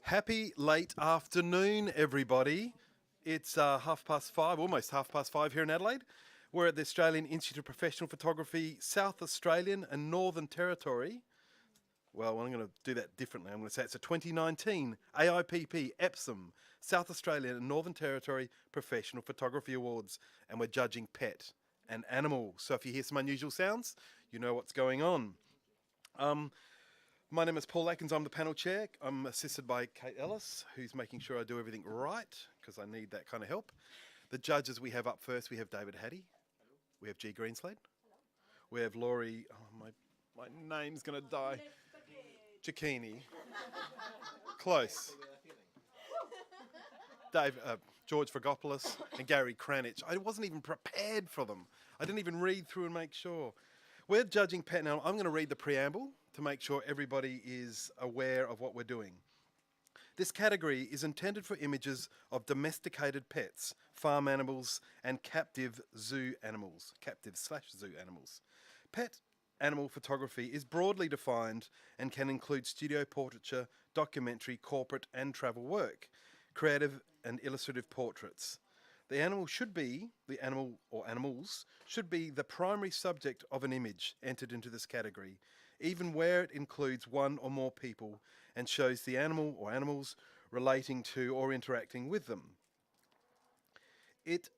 Happy late afternoon, everybody. It's 5:30, almost 5:30 here in Adelaide. We're at the Australian Institute of Professional Photography, South Australian and Northern Territory. Well, I'm going to do that differently. I'm going to say it's a 2019 AIPP EPSON, South Australian and Northern Territory Professional Photography Awards, and we're judging pet and animal. So if you hear some unusual sounds, you know what's going on. My name is Paul Atkins, I'm the panel chair. I'm assisted by Kate Ellis, who's making sure I do everything right, because I need that kind of help. The judges we have up first, we have David Hattie. We have G. Greenslade. We have Laurie, my name's going to die. Giacchini. Close. George Fragopoulos and Gary Cranich. I wasn't even prepared for them. I didn't even read through and make sure. We're judging pet now. I'm going to read the preamble to make sure everybody is aware of what we're doing. This category is intended for images of domesticated pets, farm animals, and captive zoo animals, captive/zoo animals. Pet animal photography is broadly defined and can include studio portraiture, documentary, corporate, and travel work, creative and illustrative portraits. The animal or animals should be the primary subject of an image entered into this category, even where it includes one or more people and shows the animal or animals relating to or interacting with them. If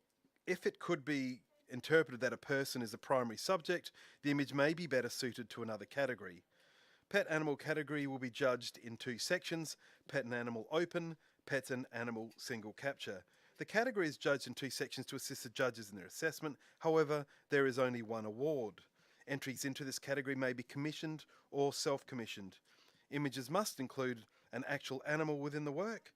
it could be interpreted that a person is the primary subject, the image may be better suited to another category. Pet animal category will be judged in two sections: pet and animal open, pet and animal single capture. The category is judged in two sections to assist the judges in their assessment. However, there is only one award. Entries into this category may be commissioned or self-commissioned. Images must include an actual animal within the work.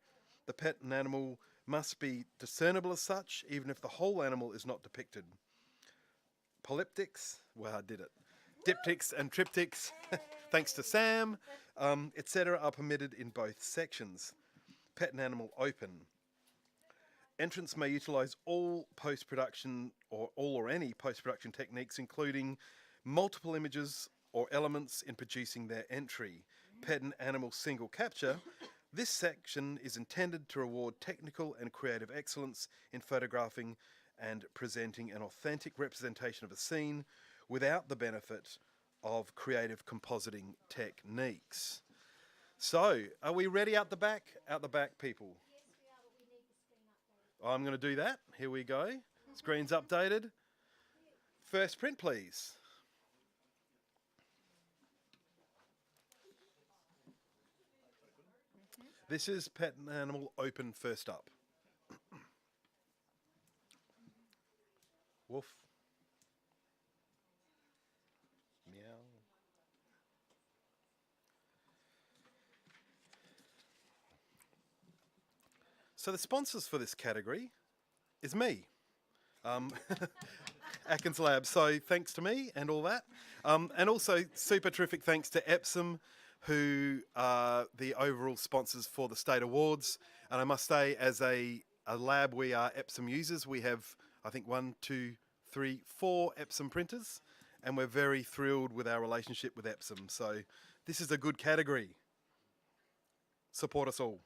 The pet and animal must be discernible as such, even if the whole animal is not depicted. Polyptics, well, I did it. Diptychs and triptychs, thanks to Sam, etc. are permitted in both sections. Pet and animal open. Entrants may utilise all post-production or all or any post-production techniques, including multiple images or elements in producing their entry. Pet and animal single capture. This section is intended to reward technical and creative excellence in photographing and presenting an authentic representation of a scene without the benefit of creative compositing techniques. So, are we ready out the back? Out the back, people. I'm going to do that. Here we go. Screen's updated. First print, please. This is pet and animal open first up. Woof. Meow. So the sponsors for this category is me, Atkins Labs. So thanks to me and all that. And also super terrific thanks to EPSON, who are the overall sponsors for the State Awards. And I must say, as a lab, we are EPSON users. We have, I think, 1, 2, 3, 4 EPSON printers, and we're very thrilled with our relationship with EPSON. So this is a good category. Support us all.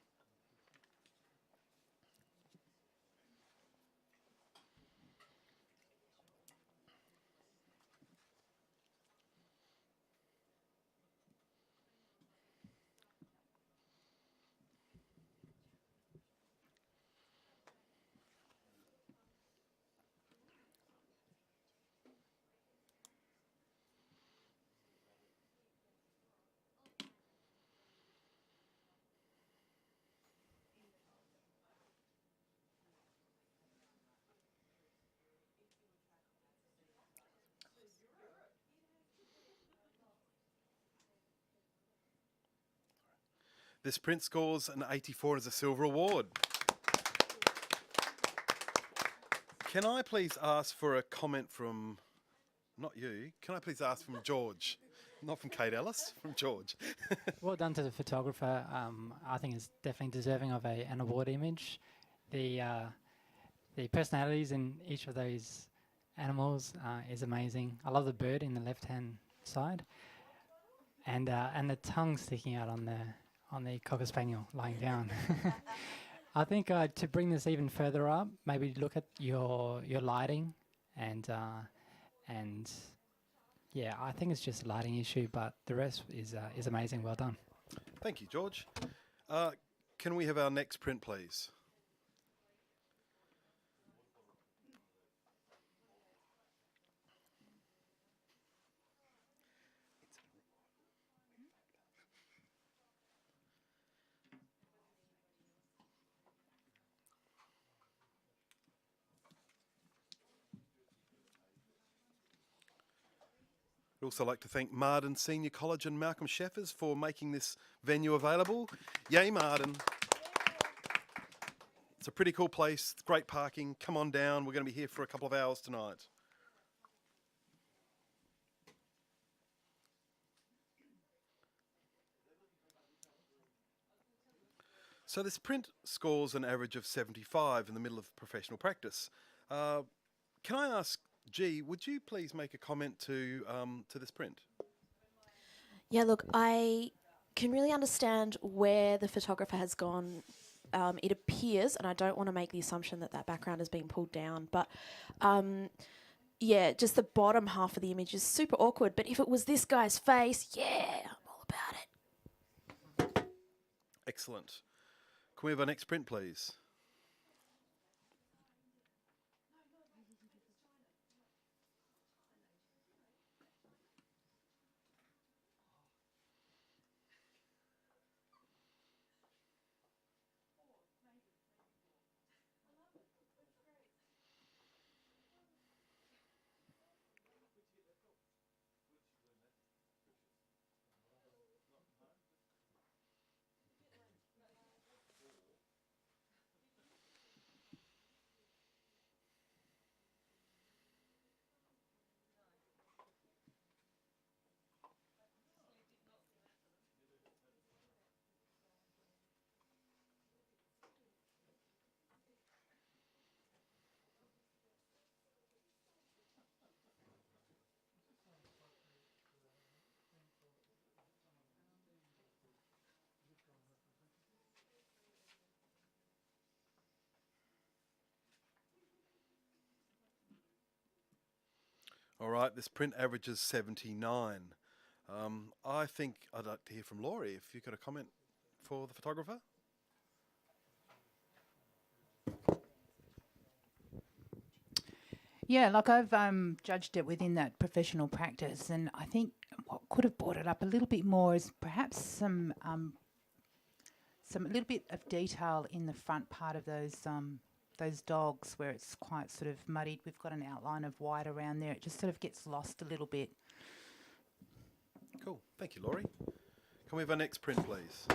This print scores an 84 as a silver award. Can I please ask for a comment from, not you, can I please ask from George? Not from Kate Ellis, from George. Well done to the photographer. I think it's definitely deserving of an award image. The personalities in each of those animals is amazing. I love the bird in the left-hand side, and the tongue sticking out on on the Cocker Spaniel lying down. I think to bring this even further up, maybe look at your lighting and yeah, I think it's just a lighting issue, but the rest is amazing. Well done. Thank you, George. Can we have our next print, please? I'd also like to thank Marden Senior College and Malcolm Sheffers for making this venue available. Yay, Marden. It's a pretty cool place, it's great parking. Come on down, we're going to be here for a couple of hours tonight. So this print scores an average of 75 in the middle of professional practice. Can I ask, G, would you please make a comment to this print? Yeah, look, I can really understand where the photographer has gone. It appears, and I don't want to make the assumption that that background has been pulled down, but yeah, just the bottom half of the image is super awkward. But if it was this guy's face, yeah, I'm all about it. Excellent. Can we have our next print, please? All right, this print averages 79. I think I'd like to hear from Laurie, if you've got a comment for the photographer. Yeah, like I've judged it within that professional practice, and I think what could have brought it up a little bit more is perhaps some little bit of detail in the front part of those dogs where it's quite sort of muddied. We've got an outline of white around there. It just sort of gets lost a little bit. Cool, thank you, Laurie. Can we have our next print, please?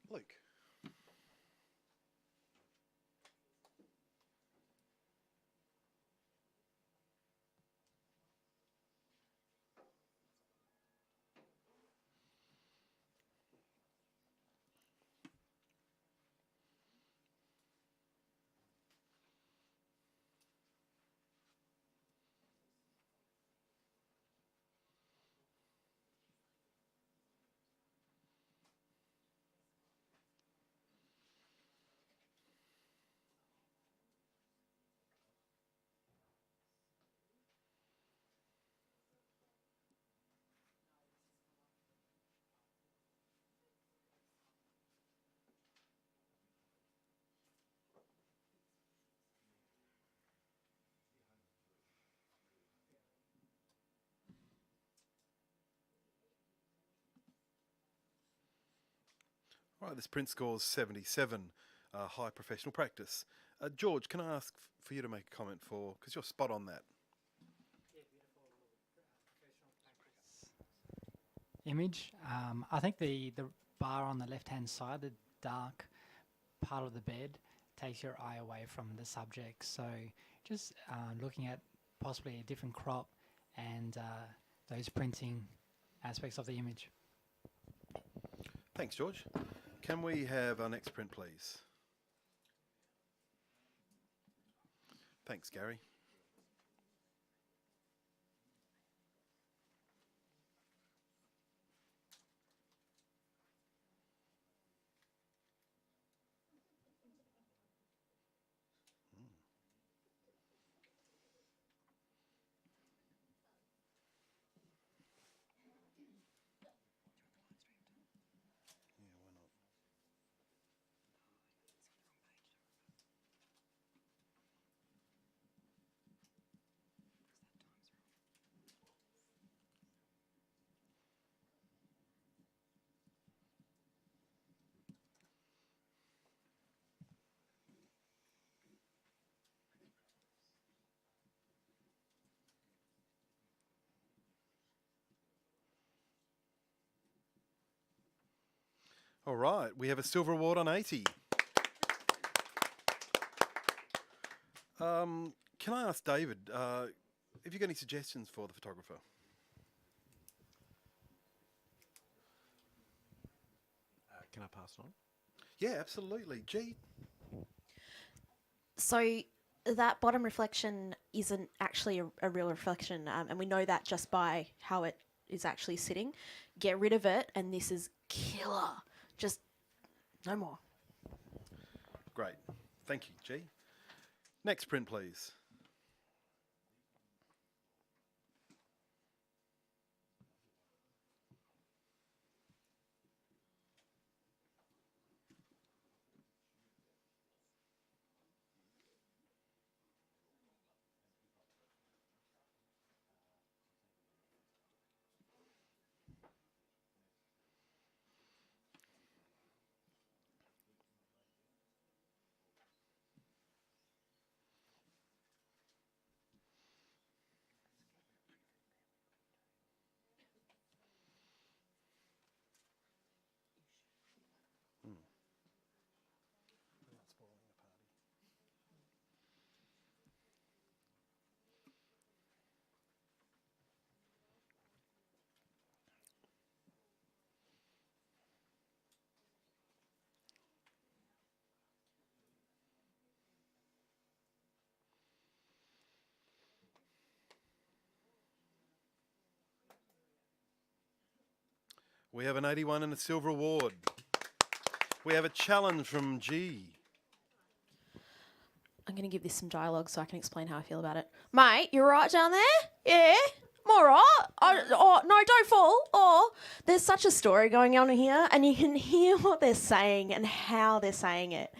Luke. All right, this print scores 77, high professional practice. George, can I ask for you to make a comment for, because you're spot on that. Image. I think the bar on the left-hand side, the dark part of the bed, takes your eye away from the subject. So just looking at possibly a different crop and those printing aspects of the image. Thanks, George. Can we have our next print, please? Thanks, Gary. All right, we have a silver award on 80. Can I ask David, have you got any suggestions for the photographer? Can I pass it on? Yeah, absolutely. G. So that bottom reflection isn't actually a real reflection, and we know that just by how it is actually sitting. Get rid of it, and this is killer. Just no more. Great. Thank you, G. Next print, please. We have an 81 and a silver award. We have a challenge from G. I'm going to give this some dialogue so I can explain how I feel about it. Mate, you right down there? Yeah? I'm all right. Oh, no, don't fall. Oh, there's such a story going on here, and you can hear what they're saying and how they're saying it.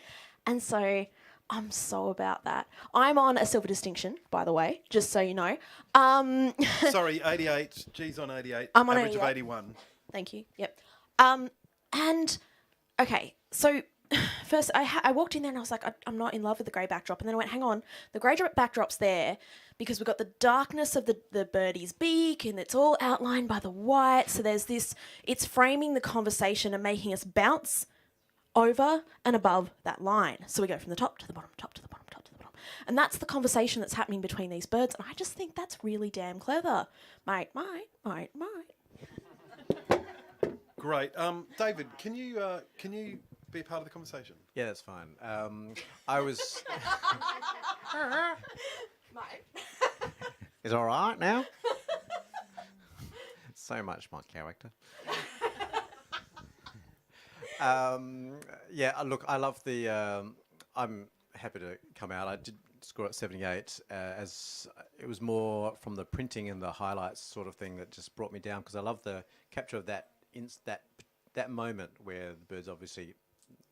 And so I'm so about that. I'm on a silver distinction, by the way, just so you know. Sorry, 88. G's on 88. I'm on average 88. of 81. Thank you. Yep. And okay, so first I walked in there and I was like, I'm not in love with the grey backdrop. And then I went, hang on, the grey backdrop's there because we've got the darkness of the birdie's beak and it's all outlined by the white. So there's this, it's framing the conversation and making us bounce over and above that line. So we go from the top to the bottom, top to the bottom, top to the bottom. And that's the conversation that's happening between these birds. And I just think that's really damn clever. Mate. Great. David, can you be a part of the conversation? Yeah, that's fine. I was. Is it all right now? So much my character. Yeah, look, I love the. I'm happy to come out. I did score at 78, as it was more from the printing and the highlights sort of thing that just brought me down, because I love the capture of that that moment where the bird's obviously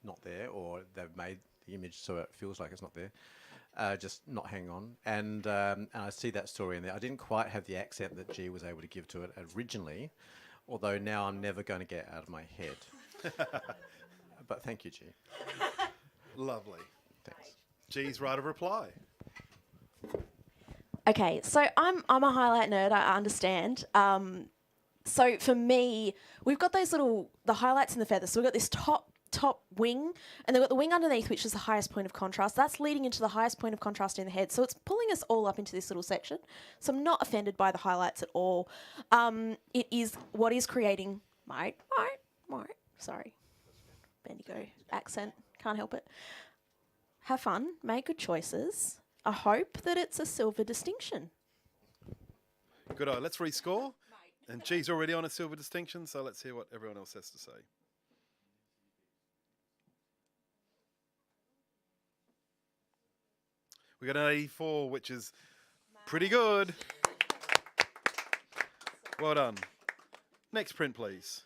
not there, or they've made the image so it feels like it's not there, just not hanging on. And I see that story in there. I didn't quite have the accent that G was able to give to it originally, although now I'm never going to get out of my head. But thank you, G. Lovely. Thanks. G's right of reply. Okay, so I'm a highlight nerd, I understand. So for me, we've got the highlights and the feathers. So we've got this top wing, and they've got the wing underneath, which is the highest point of contrast. That's leading into the highest point of contrast in the head. So it's pulling us all up into this little section. So I'm not offended by the highlights at all. It is what is creating sorry, Bendigo accent, can't help it. Have fun, make good choices, I hope that it's a silver distinction. Good eye. Let's rescore. And G's already on a silver distinction, so let's hear what everyone else has to say. We got an 84, which is pretty good. Well done. Next print, please.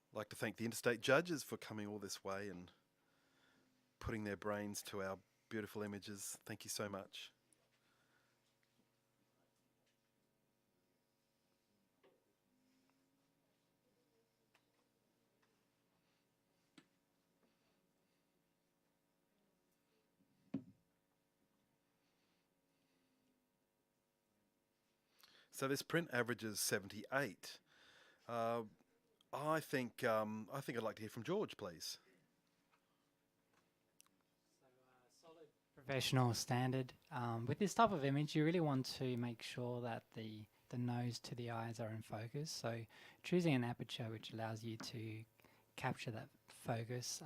I'd like to thank the interstate judges for coming all this way and putting their brains to our beautiful images. Thank you so much. So this print averages 78. I think I'd like to hear from George, please. Solid professional standard. With this type of image, you really want to make sure that the nose to the eyes are in focus. So choosing an aperture which allows you to capture that focus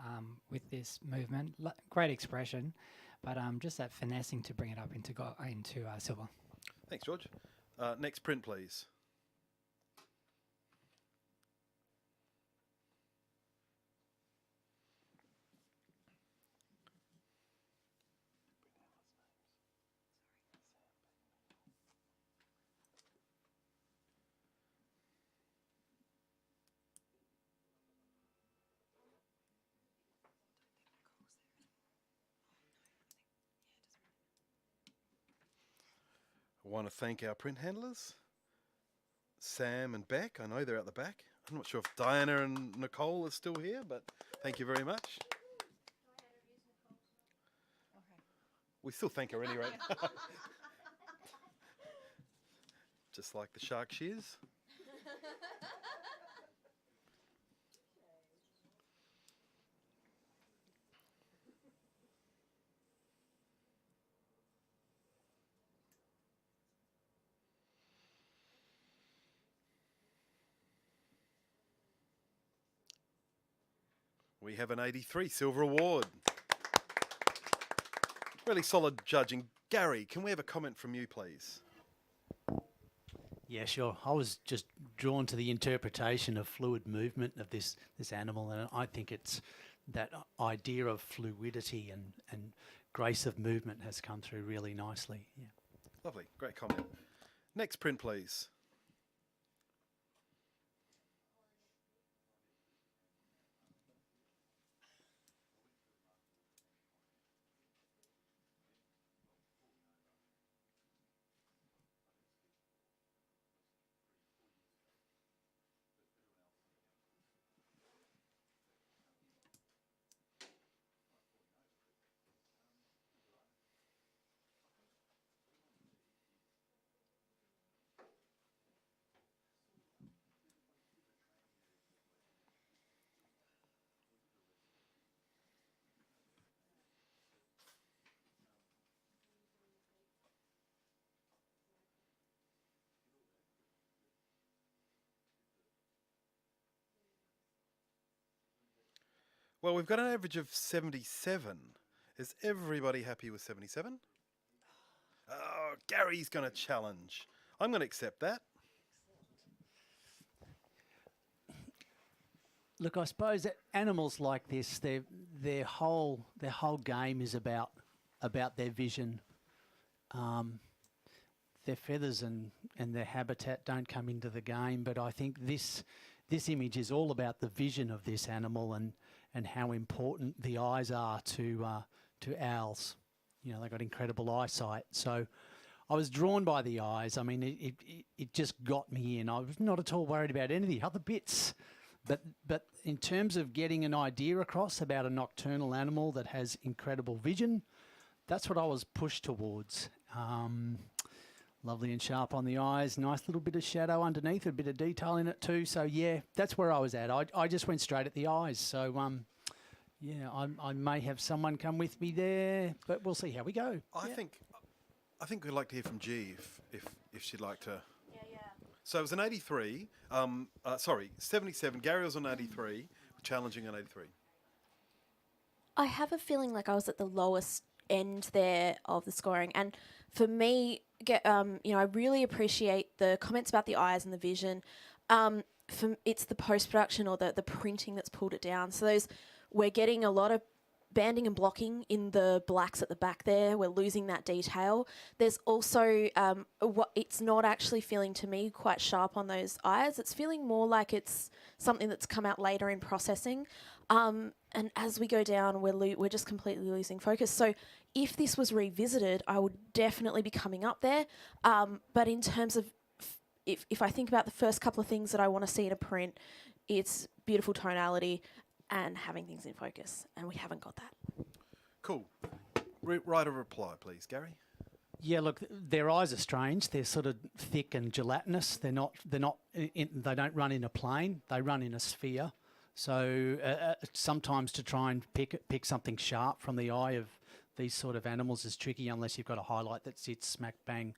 with this movement. Great expression, but just that finessing to bring it up into silver. Thanks, George. Next print, please. I want to thank our print handlers, Sam and Beck. I know they're out the back. I'm not sure if Diana and Nicole are still here, but thank you very much. We still thank her anyway. Just like the shark she is. We have an 83 silver award. Really solid judging. Gary, can we have a comment from you, please? Yeah, sure. I was just drawn to the interpretation of fluid movement of this animal, and I think it's that idea of fluidity and grace of movement has come through really nicely. Yeah. Lovely, great comment. Next print, please. Well, we've got an average of 77. Is everybody happy with 77? Oh, Gary's going to challenge. I'm going to accept that. Look, I suppose that animals like this, their whole game is about their vision. Their feathers and their habitat don't come into the game, but I think this image is all about the vision of this animal and how important the eyes are to owls. You know, they've got incredible eyesight. So I was drawn by the eyes. I mean, it just got me in. I was not at all worried about any of the other bits. But in terms of getting an idea across about a nocturnal animal that has incredible vision, that's what I was pushed towards. Lovely and sharp on the eyes, nice little bit of shadow underneath, a bit of detail in it too. So yeah, that's where I was at. I just went straight at the eyes. So Yeah, I may have someone come with me there, but we'll see how we go. I think we'd like to hear from G if she'd like to. So it was an 83. 77. Gary was on 83. Challenging on 83. I have a feeling like I was at the lowest end there of the scoring, and for me, I really appreciate the comments about the eyes and the vision. It's the post production or the printing that's pulled it down. So we're getting a lot of banding and blocking in the blacks at the back there. We're losing that detail. There's also it's not actually feeling to me quite sharp on those eyes. It's feeling more like it's something that's come out later in processing. And as we go down, we're just completely losing focus. So if this was revisited, I would definitely be coming up there. But in terms of if I think about the first couple of things that I want to see in a print, it's beautiful tonality and having things in focus, and we haven't got that. Cool. Write a reply, please, Gary. Yeah, look, their eyes are strange. They're sort of thick and gelatinous. They don't run in a plane. They run in a sphere. So sometimes to try and pick something sharp from the eye of these sort of animals is tricky unless you've got a highlight that sits smack bang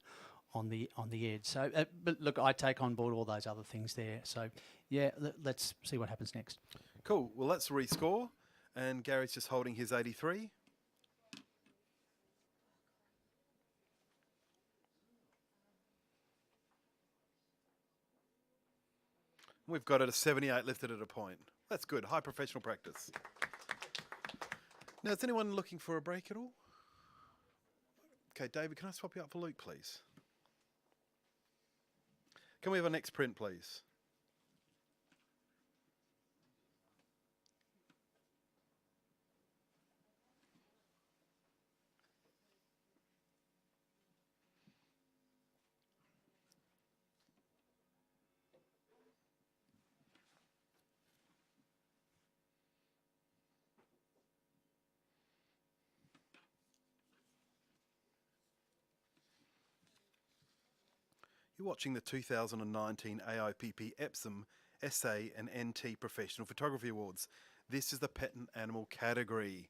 on the edge. So, but look, I take on board all those other things there. So, yeah, let's see what happens next. Cool. Well, let's rescore. And Gary's just holding his 83. We've got it at 78, lifted at a point. That's good. High professional practice. Now, is anyone looking for a break at all? Okay, David, can I swap you up for Luke, please? Can we have a next print, please? You're watching the 2019 AIPP EPSON SA and NT Professional Photography Awards. This is the pet and animal category.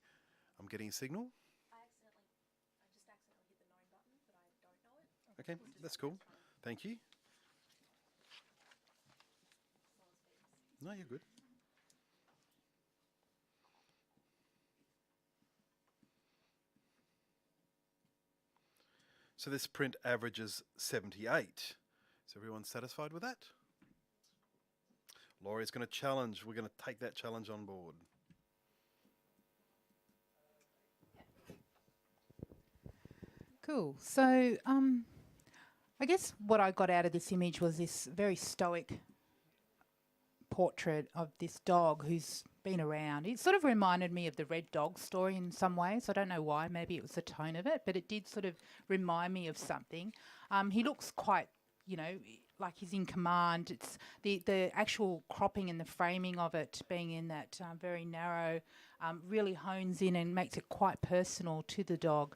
I'm getting a signal. I just accidentally hit the no button, but I don't know it. Okay, that's cool. Thank you. No, you're good. So this print averages 78. Is everyone satisfied with that? Laurie's going to challenge. We're going to take that challenge on board. Cool. So I guess what I got out of this image was this very stoic portrait of this dog who's been around. It sort of reminded me of the Red Dog story in some ways. I don't know why. Maybe it was the tone of it, but it did sort of remind me of something. He looks quite, like he's in command. It's the actual cropping and the framing of it being in that very narrow really hones in and makes it quite personal to the dog.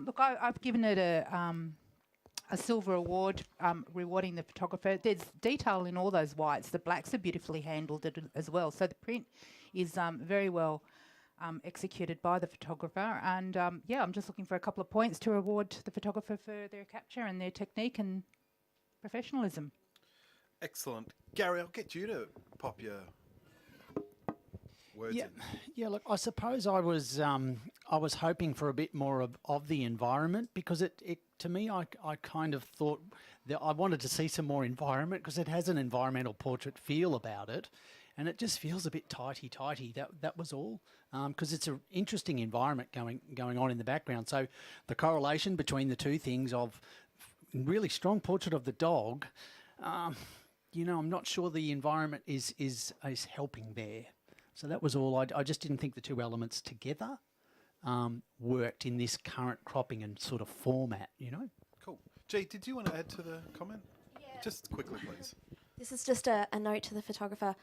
Look, I've given it a silver award, rewarding the photographer. There's detail in all those whites. The blacks are beautifully handled as well. So the print is very well executed by the photographer. And I'm just looking for a couple of points to reward the photographer for their capture and their technique and professionalism. Excellent. Gary, I'll get you to pop your words in. Yeah. Look, I suppose I was hoping for a bit more of the environment because it to me, I kind of thought that I wanted to see some more environment because it has an environmental portrait feel about it, and it just feels a bit tighty. That was all, because it's an interesting environment going on in the background. So the correlation between the two things of really strong portrait of the dog, I'm not sure the environment is helping there. So that was all. I just didn't think the two elements together worked in this current cropping and sort of format, Cool. G, did you want to add to the comment? Yeah. Just quickly, please. This is just a note to the photographer.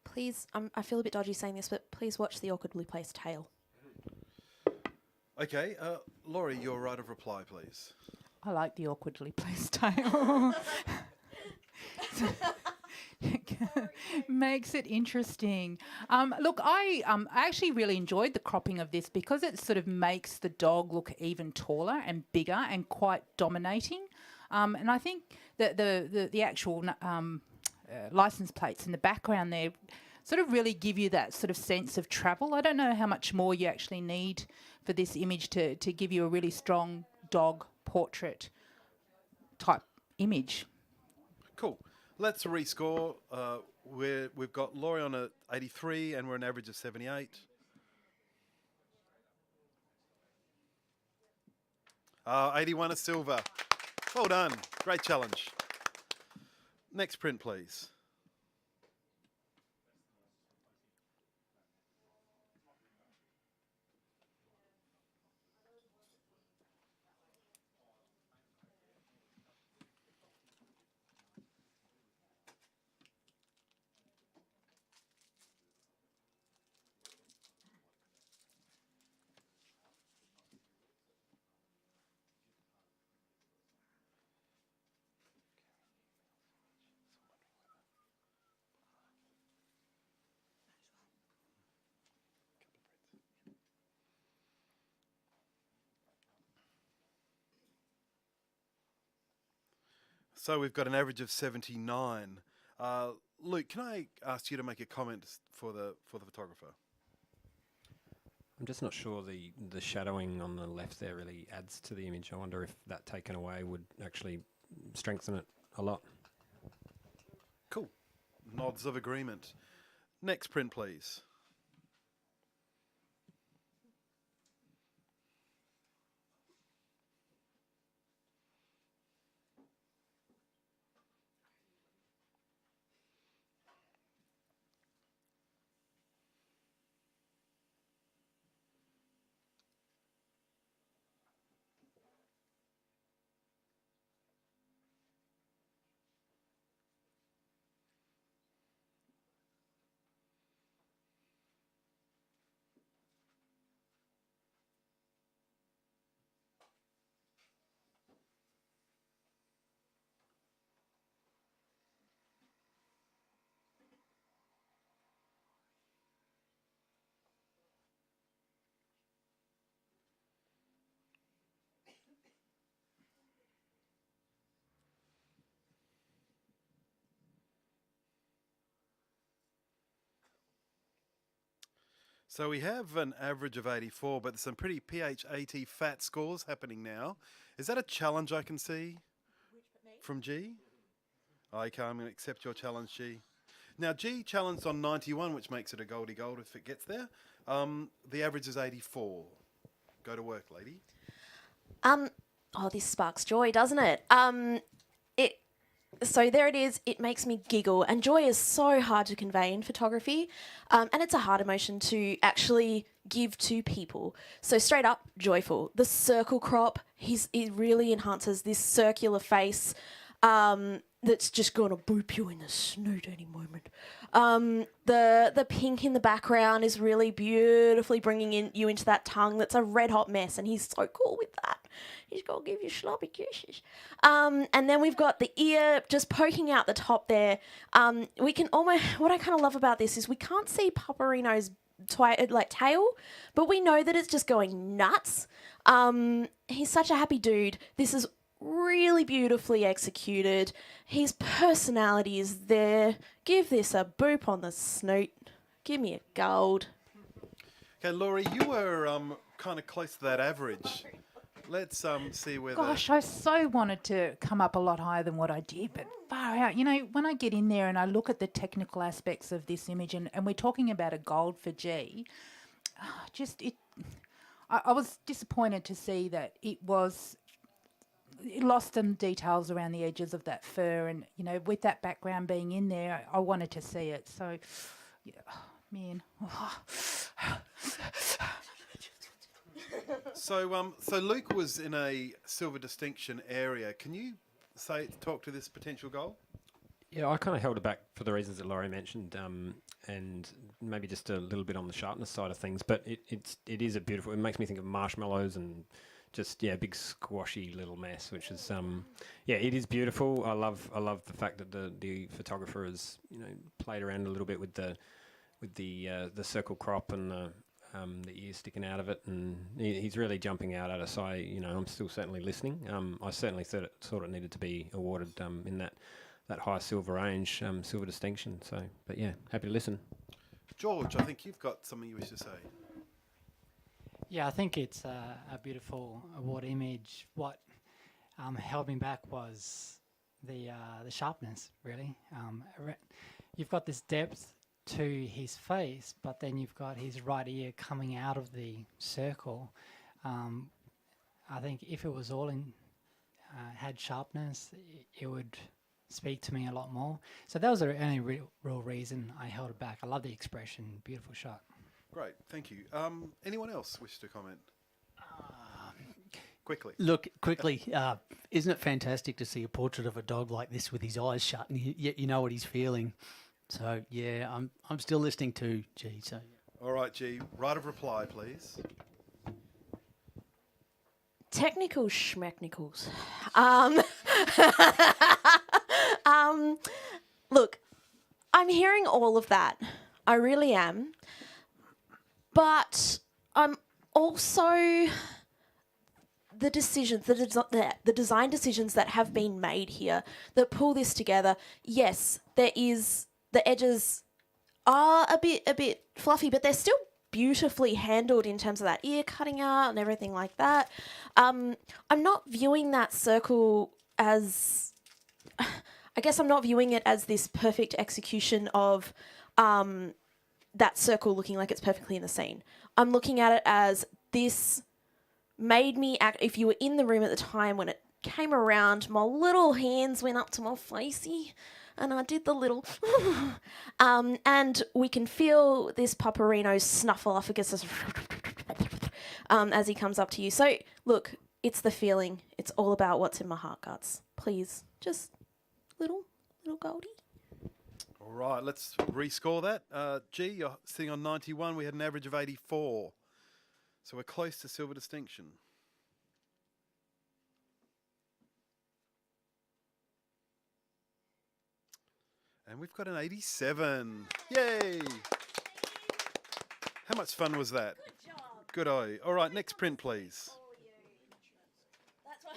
Please, I feel a bit dodgy saying this, but please watch the awkwardly placed tail. Okay, Laurie, your right of reply, please. I like the awkwardly placed tail. makes it interesting. Look, I actually really enjoyed the cropping of this because it sort of makes the dog look even taller and bigger and quite dominating. And I think that the actual license plates in the background there sort of really give you that sort of sense of travel. I don't know how much more you actually need for this image to give you a really strong dog portrait type image. Cool. Let's rescore. We've got Laurie on at 83 and we're an average of 78. 81 a silver. Well done. Great challenge. Next print, please. So we've got an average of 79. Luke, can I ask you to make a comment for the photographer? I'm just not sure the shadowing on the left there really adds to the image. I wonder if that taken away would actually strengthen it a lot. Cool. Nods of agreement. Next print, please. So we have an average of 84, but there's some pretty PHAT fat scores happening now. Is that a challenge I can see from G? Okay, I'm going to accept your challenge, G. Now, G challenged on 91, which makes it a goldie gold if it gets there. The average is 84. Go to work, lady. Oh, this sparks joy, doesn't it? So there it is. It makes me giggle. And joy is so hard to convey in photography. And it's a hard emotion to actually give to people. So straight up, joyful. The circle crop, it really enhances this circular face that's just going to boop you in the snoot any moment. The pink in the background is really beautifully bringing you into that tongue that's a red hot mess. And he's so cool with that. He's going to give you sloppy kisses. And then we've got the ear just poking out the top there. We can almost, what I kind of love about this is we can't see Paparino's tail, but we know that it's just going nuts. He's such a happy dude. This is really beautifully executed. His personality is there. Give this a boop on the snoot. Give me a gold. Okay, Laurie, you were kind of close to that average. Let's see where. Gosh, I so wanted to come up a lot higher than what I did, but far out. You know, when I get in there and I look at the technical aspects of this image, and we're talking about a gold for G, I was disappointed to see that it lost some details around the edges of that fur, and you know, with that background being in there, I wanted to see it. So, yeah, man. So Luke was in a silver distinction area. Can you talk to this potential goal? Yeah, I kind of held it back for the reasons that Laurie mentioned, and maybe just a little bit on the sharpness side of things. But it is a beautiful. It makes me think of marshmallows and just big squashy little mess, which is it is beautiful. I love the fact that the photographer has played around a little bit with the circle crop and the ear sticking out of it, and he's really jumping out at us. I'm still certainly listening. I certainly thought it needed to be awarded in that high silver range, silver distinction. So, but yeah, happy to listen. George, I think you've got something you wish to say. Yeah, I think it's a beautiful award image. What held me back was the sharpness, really. You've got this depth to his face, but then you've got his right ear coming out of the circle. I think if it was all had sharpness, it would speak to me a lot more. So that was the only real reason I held it back. I love the expression. Beautiful shot. Great, thank you. Anyone else wish to comment? Quickly. Look, quickly, isn't it fantastic to see a portrait of a dog like this with his eyes shut and yet you know what he's feeling? So, yeah, I'm still listening to G. So, yeah. All right, G, right of reply, please. Technical schmecknicals. Look, I'm hearing all of that. I really am. But I'm also the decisions, the design decisions that have been made here that pull this together. Yes, the edges are a bit fluffy, but they're still beautifully handled in terms of that ear cutting out and everything like that. I'm not viewing that circle as, I guess I'm not viewing it as this perfect execution of that circle looking like it's perfectly in the scene. I'm looking at it as this made me act. If you were in the room at the time when it came around, my little hands went up to my facey and I did the little and we can feel this Paparino's snuffleupagus as he comes up to you. So look, it's the feeling. It's all about what's in my heart guts. Please, just little Goldie. All right, let's rescore that. G, you're sitting on 91. We had an average of 84. So we're close to silver distinction. And we've got an 87. Yay! How much fun was that? Good job. Good eye. All right, next print, please. That's what.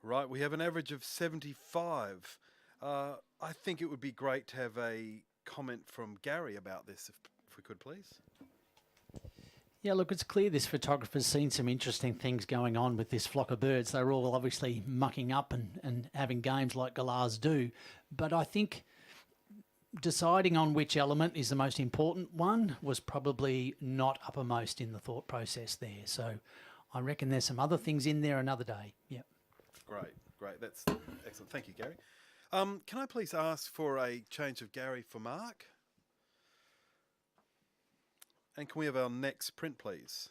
Right, we have an average of 75. I think it would be great to have a comment from Gary about this, if we could, please. Yeah, look, it's clear this photographer's seen some interesting things going on with this flock of birds. They're all obviously mucking up and having games like galahs do. But I think deciding on which element is the most important one was probably not uppermost in the thought process there. So I reckon there's some other things in there another day. Yep. Great. That's excellent. Thank you, Gary. Can I please ask for a change of Gary for Mark? And can we have our next print, please?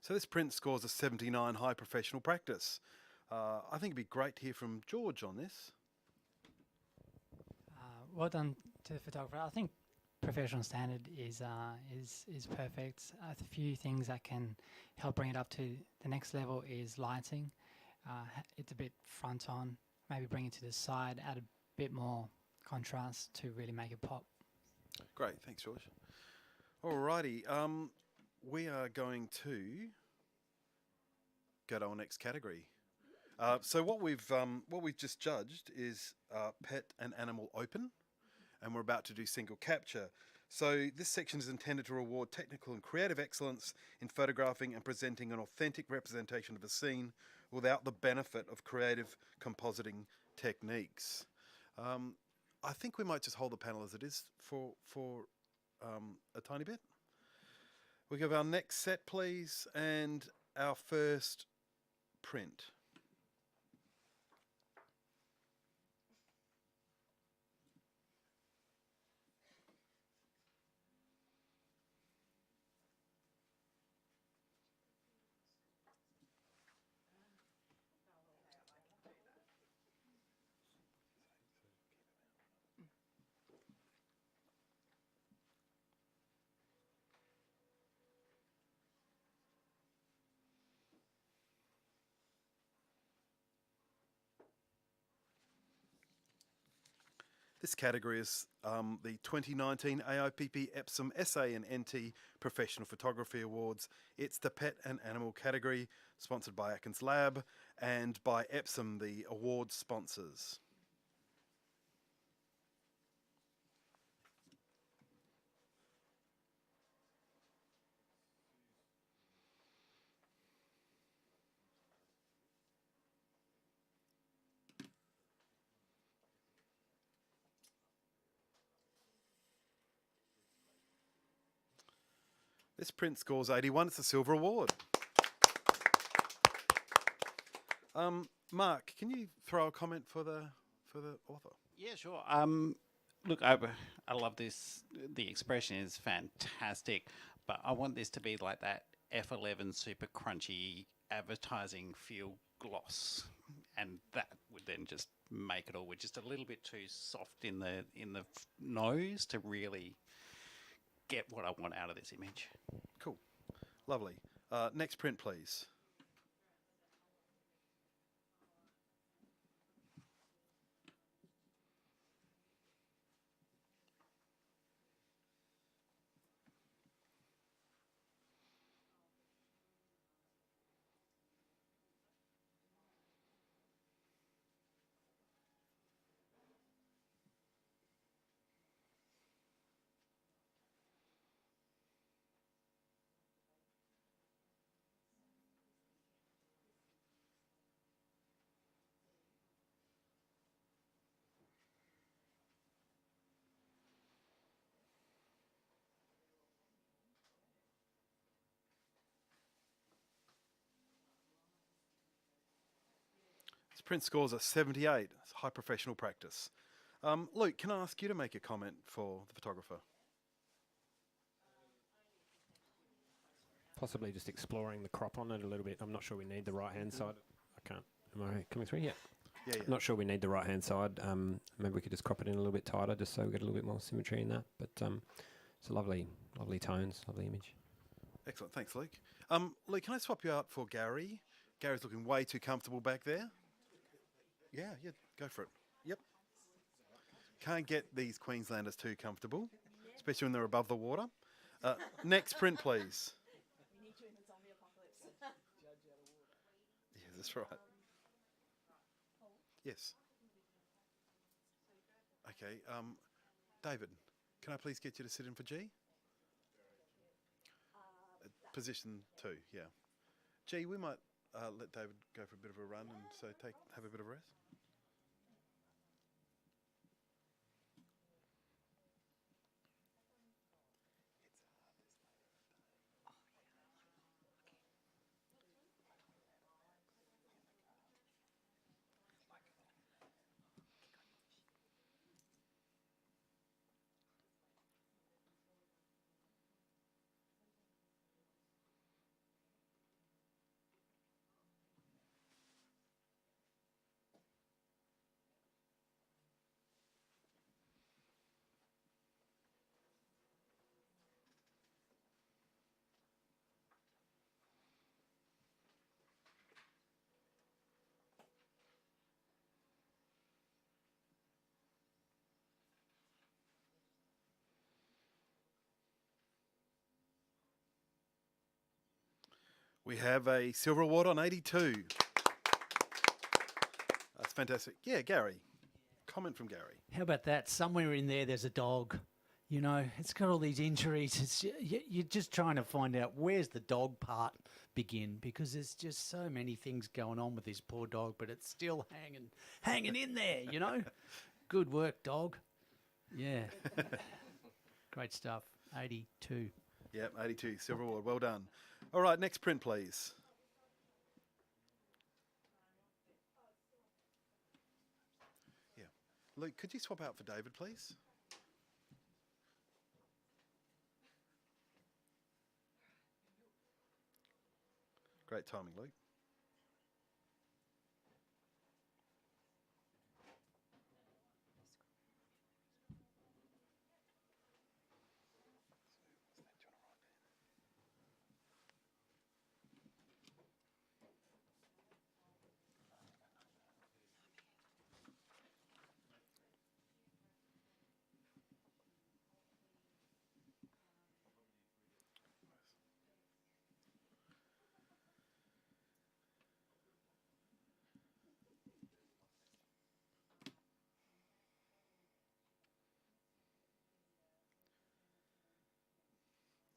So this print scores a 79 high professional practice. I think it'd be great to hear from George on this. Well done to the photographer. I think professional standard is perfect. A few things that can help bring it up to the next level is lighting. It's a bit front on, maybe bring it to the side, add a bit more contrast to really make it pop. Great, thanks, George. Alrighty, we are going to go to our next category. So what we've just judged is pet and animal open, and we're about to do single capture. So this section is intended to reward technical and creative excellence in photographing and presenting an authentic representation of a scene without the benefit of creative compositing techniques. I think we might just hold the panel as it is for a tiny bit. We have our next set, please, and our first print. This category is the 2019 AIPP EPSON SA and NT Professional Photography Awards. It's the Pet and Animal category, sponsored by Atkins Lab and by EPSON, the award sponsors. This print scores 81. It's a silver award. Mark, can you throw a comment for the author? Yeah, sure. Look, I love this. The expression is fantastic, but I want this to be like that F11 super crunchy advertising feel gloss, and that would then just make it all. We're just a little bit too soft in the nose to really get what I want out of this image. Cool. Lovely. Next print, please. This print scores a 78. It's high professional practice. Luke, can I ask you to make a comment for the photographer? Possibly just exploring the crop on it a little bit. I'm not sure we need the right-hand side. I can't. Am I coming through? Yeah. Yeah. Not sure we need the right-hand side. Maybe we could just crop it in a little bit tighter just so we get a little bit more symmetry in that. But it's a lovely tones, lovely image. Excellent. Thanks, Luke. Luke, can I swap you out for Gary? Gary's looking way too comfortable back there. Yeah, go for it. Yep. Can't get these Queenslanders too comfortable, especially when they're above the water. Next print, please. We need you in the zombie apocalypse. Yeah, that's right. Yes. Okay. David, can I please get you to sit in for G? Position 2, yeah. G, we might let David go for a bit of a run and so have a bit of a rest. We have a silver award on 82. That's fantastic. Yeah, Gary. Comment from Gary. How about that? Somewhere in there, there's a dog. You know, it's got all these injuries. You're just trying to find out where's the dog part begin, because there's just so many things going on with this poor dog, but it's still hanging in there, you know. Good work, dog. Yeah. Great stuff. 82. Yep, 82, silver award. Well done. All right, next print, please. Yeah. Luke, could you swap out for David, please? Great timing, Luke.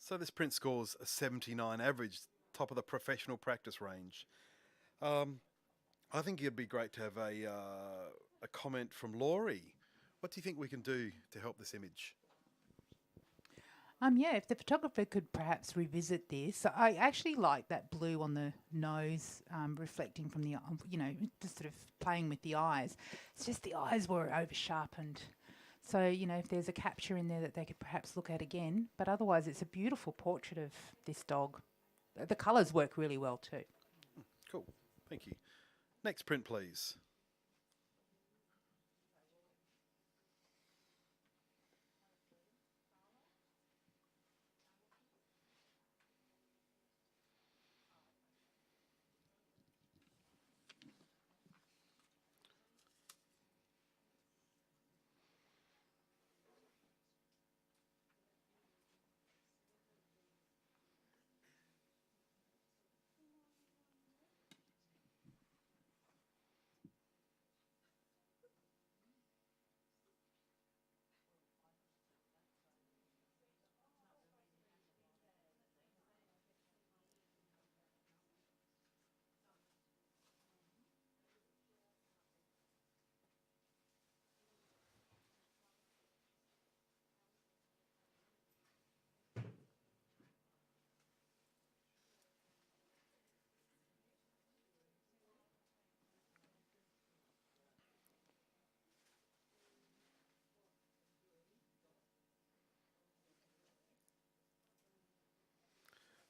So this print scores a 79 average, top of the professional practice range. I think it'd be great to have a comment from Laurie. What do you think we can do to help this image? Yeah, if the photographer could perhaps revisit this. I actually like that blue on the nose, reflecting from the, just sort of playing with the eyes. It's just the eyes were over sharpened. So, if there's a capture in there that they could perhaps look at again. But otherwise, it's a beautiful portrait of this dog. The colours work really well too. Cool, thank you. Next print, please.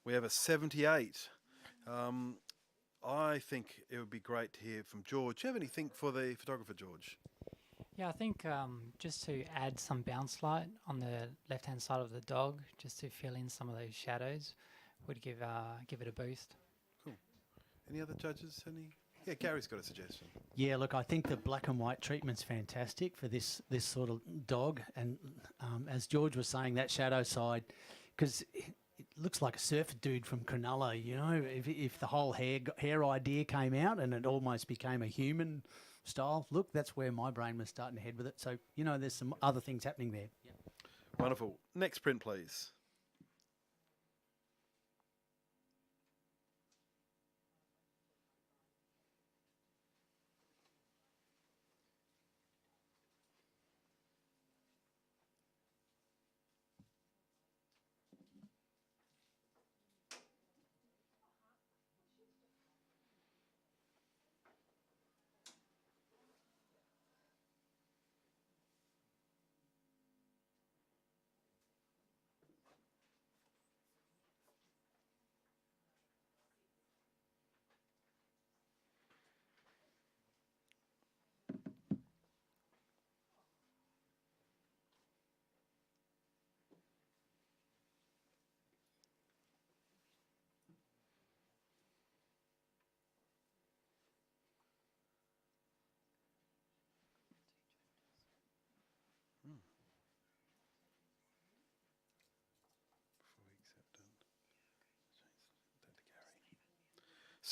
We have a 78. I think it would be great to hear from George. Do you have anything for the photographer, George? Yeah, I think just to add some bounce light on the left-hand side of the dog, just to fill in some of those shadows, would give it a boost. Cool. Any other judges? Yeah, Gary's got a suggestion. Yeah, look, I think the black and white treatment's fantastic for this sort of dog. And as George was saying, that shadow side, because it looks like a surfer dude from Cronulla, you know, if the whole hair idea came out and it almost became a human style look, that's where my brain was starting to head with it. So, there's some other things happening there. Yep. Wonderful. Next print, please.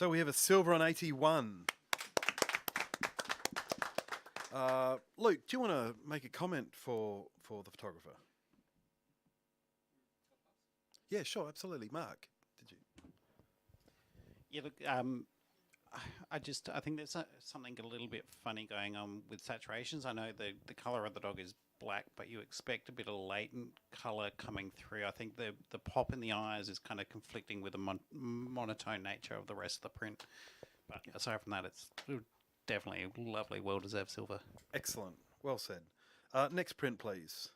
So we have a silver on 81. Luke, do you want to make a comment for the photographer? Yeah, sure, absolutely. Mark, did you? Yeah, look, I think there's something a little bit funny going on with saturations. I know the colour of the dog is black, but you expect a bit of latent colour coming through. I think the pop in the eyes is kind of conflicting with the monotone nature of the rest of the print. But aside from that, it's definitely a lovely, well-deserved silver. Excellent. Well said. Next print, please.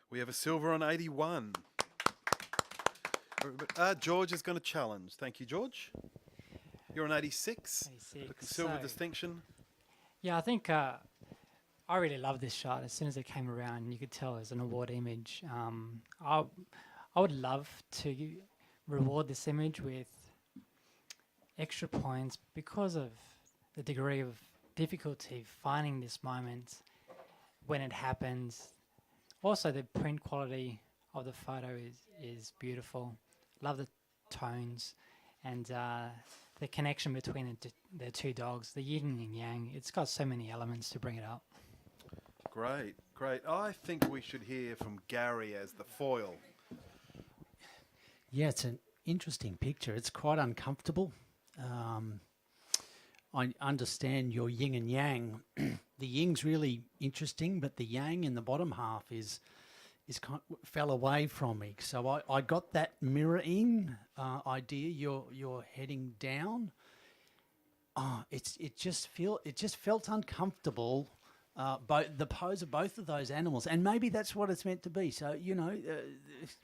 We have a silver on 81. George is going to challenge. Thank you, George. You're on 86. 86. The silver So, distinction. yeah, I think I really love this shot. As soon as it came around, you could tell it was an award image. I would love to reward this image with extra points because of the degree of difficulty finding this moment when it happens. Also, the print quality of the photo is beautiful. Love the tones and the connection between the two dogs, the yin and yang. It's got so many elements to bring it up. Great, great. I think we should hear from Gary as the foil. Yeah, it's an interesting picture. It's quite uncomfortable. I understand your yin and yang. The ying's really interesting, but the yang in the bottom half is fell away from me. So I got that mirroring idea. You're heading down. It just felt uncomfortable. The pose of both of those animals, and maybe that's what it's meant to be. So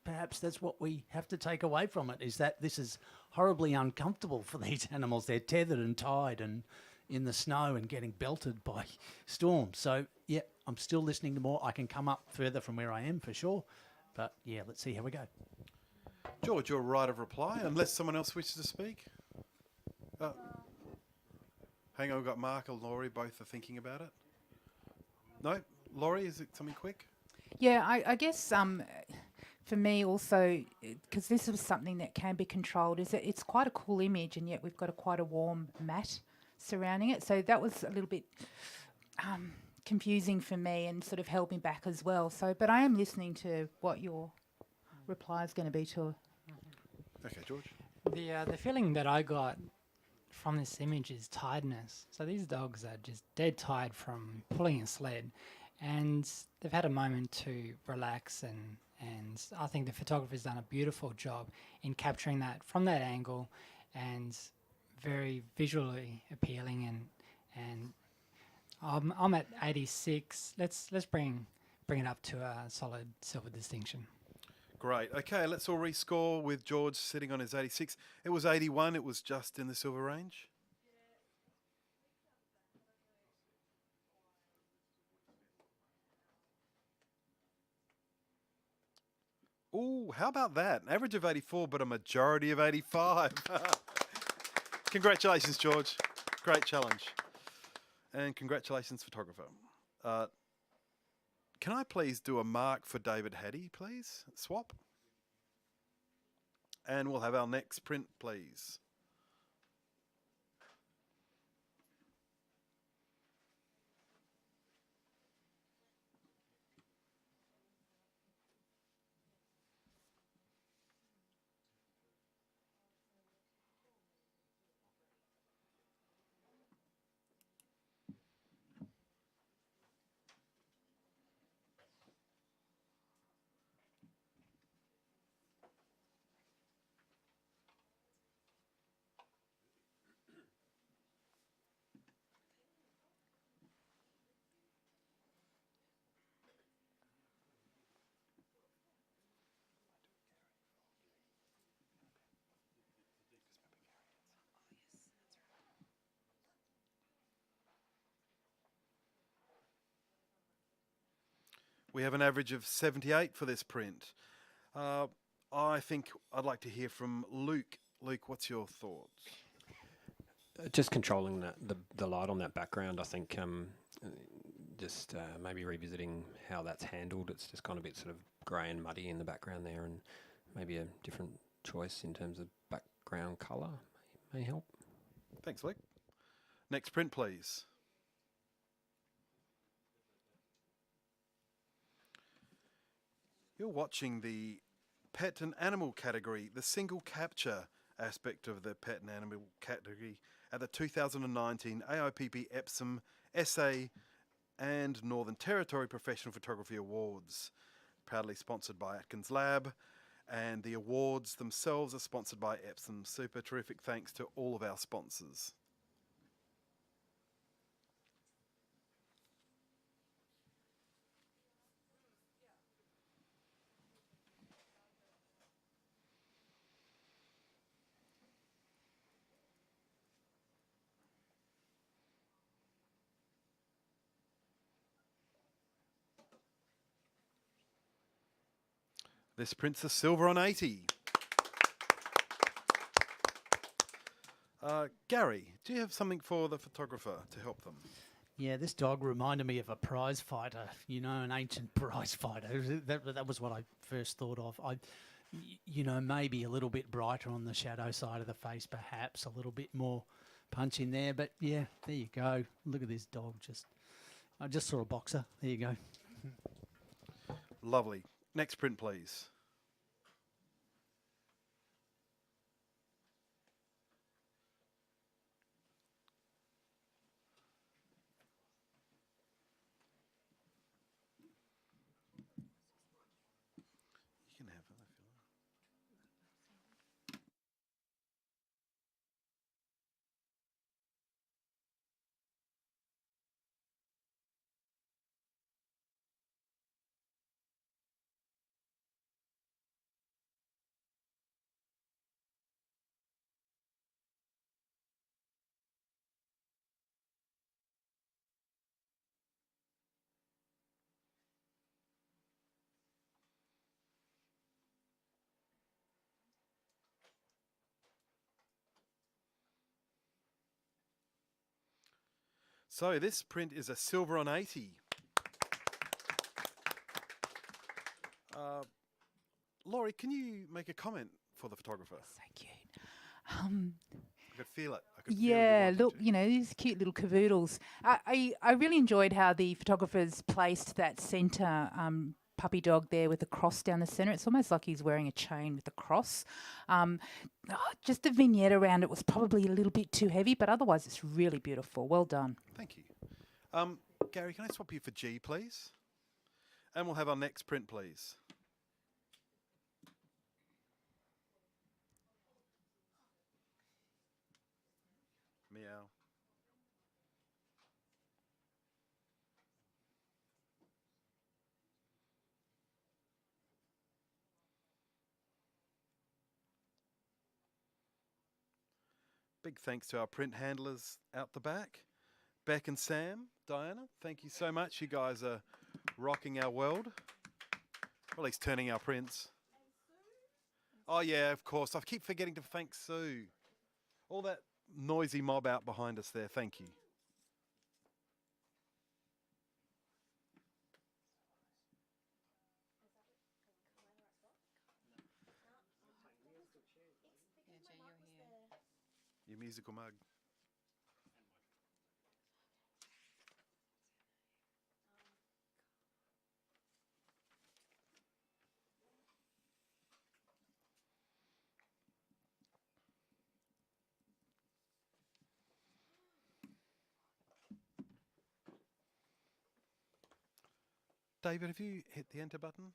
perhaps that's what we have to take away from it: is that this is horribly uncomfortable for these animals. They're tethered and tied and in the snow and getting belted by storms. So yeah, I'm still listening to more. I can come up further from where I am for sure, but yeah, let's see how we go. George, your right of reply, unless someone else wishes to speak. Hang on, we've got Mark and Laurie, both are thinking about it. No? Laurie, is it something quick? Yeah, I guess for me also, because this is something that can be controlled, is that it's quite a cool image, and yet we've got quite a warm mat surrounding it. So that was a little bit confusing for me and sort of held me back as well. So, but I am listening to what your reply is going to be to. Okay, George. The feeling that I got from this image is tiredness. So these dogs are just dead tired from pulling a sled, and they've had a moment to relax, and I think the photographer's done a beautiful job in capturing that from that angle, and very visually appealing, and I'm at 86. Let's bring it up to a solid silver distinction. Great. Okay, let's all rescore with George sitting on his 86. It was 81. It was just in the silver range. Ooh, how about that? An average of 84, but a majority of 85. Congratulations, George. Great challenge. And congratulations, photographer. Can I please do a mark for David Haddy, please? Swap. And we'll have our next print, please. We have an average of 78 for this print. I think I'd like to hear from Luke. Luke, what's your thoughts? Just controlling the light on that background, I think. Just maybe revisiting how that's handled. It's just gone a bit sort of grey and muddy in the background there, and maybe a different choice in terms of background colour may help. Thanks, Luke. Next print, please. You're watching the pet and animal category, the single capture aspect of the pet and animal category at the 2019 AIPP EPSON SA and Northern Territory Professional Photography Awards, proudly sponsored by Atkins Lab, and the awards themselves are sponsored by EPSON. Super terrific thanks to all of our sponsors. This print's a silver on 80. Gary, do you have something for the photographer to help them? Yeah, this dog reminded me of a prize fighter, you know, an ancient prize fighter. That was what I first thought of. You know, maybe a little bit brighter on the shadow side of the face, perhaps a little bit more punch in there. But yeah, there you go. Look at this dog. I just saw a boxer. There you go. Lovely. Next print, please. You can have it if you like. So this print is a silver on 80. Laurie, can you make a comment for the photographer? So cute. I could feel it. I could feel Yeah, you look, wanted to. you know, these cute little cavoodles. I really enjoyed how the photographers placed that centre puppy dog there with the cross down the centre. It's almost like he's wearing a chain with a cross. Just the vignette around it was probably a little bit too heavy, but otherwise it's really beautiful. Well done. Thank you. Gary, can I swap you for G, please? And we'll have our next print, please. Meow. Big thanks to our print handlers out the back. Beck and Sam, Diana, thank you so much. You guys are rocking our world. Or at least turning our prints. Oh yeah, of course. I keep forgetting to thank Sue. All that noisy mob out behind us there. Thank you. Your musical mug. David, have you hit the enter button?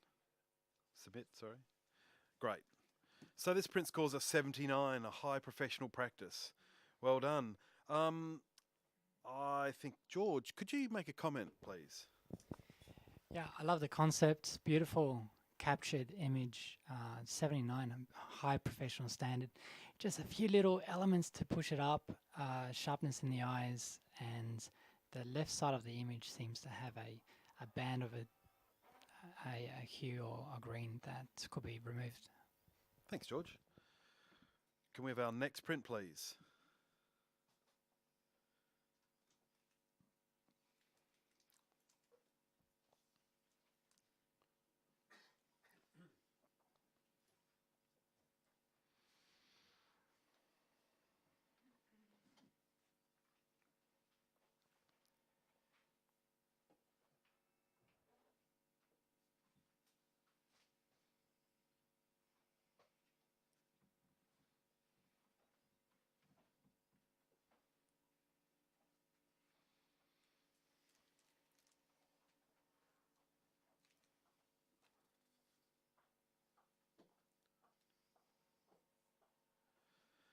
Submit, sorry. Great. So this print scores a 79, a high professional practice. Well done. I think, George, could you make a comment, please? Yeah, I love the concept. Beautiful captured image. 79, a high professional standard. Just a few little elements to push it up. Sharpness in the eyes, and the left side of the image seems to have a band of a a hue or a green that could be removed. Thanks, George. Can we have our next print, please?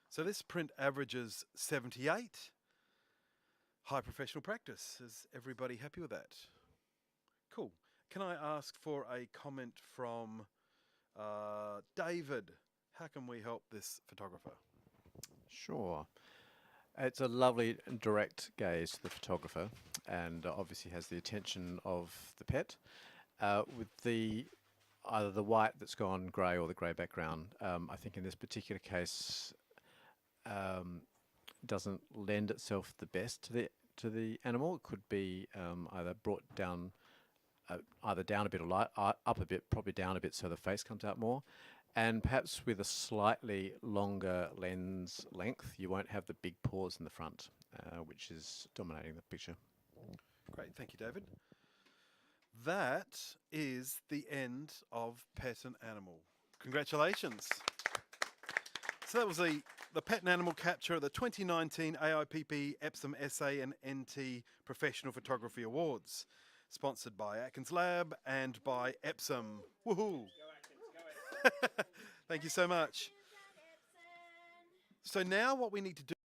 So this print averages 78. High professional practice. Is everybody happy with that? Cool. Can I ask for a comment from David? How can we help this photographer? Sure. It's a lovely and direct gaze to the photographer, and obviously has the attention of the pet. With either the white that's gone grey or the grey background, I think in this particular case doesn't lend itself the best to the animal. It could be either brought down, either down a bit or up a bit, probably down a bit, so the face comes out more. And perhaps with a slightly longer lens length, you won't have the big paws in the front, which is dominating the picture. Great, thank you, David. That is the end of Pet and Animal. Congratulations. So that was the Pet and Animal capture at the 2019 AIPP EPSON Essay and NT Professional Photography Awards, sponsored by Atkins Lab and by EPSON. Woohoo! Thank you so much. So now what we need to do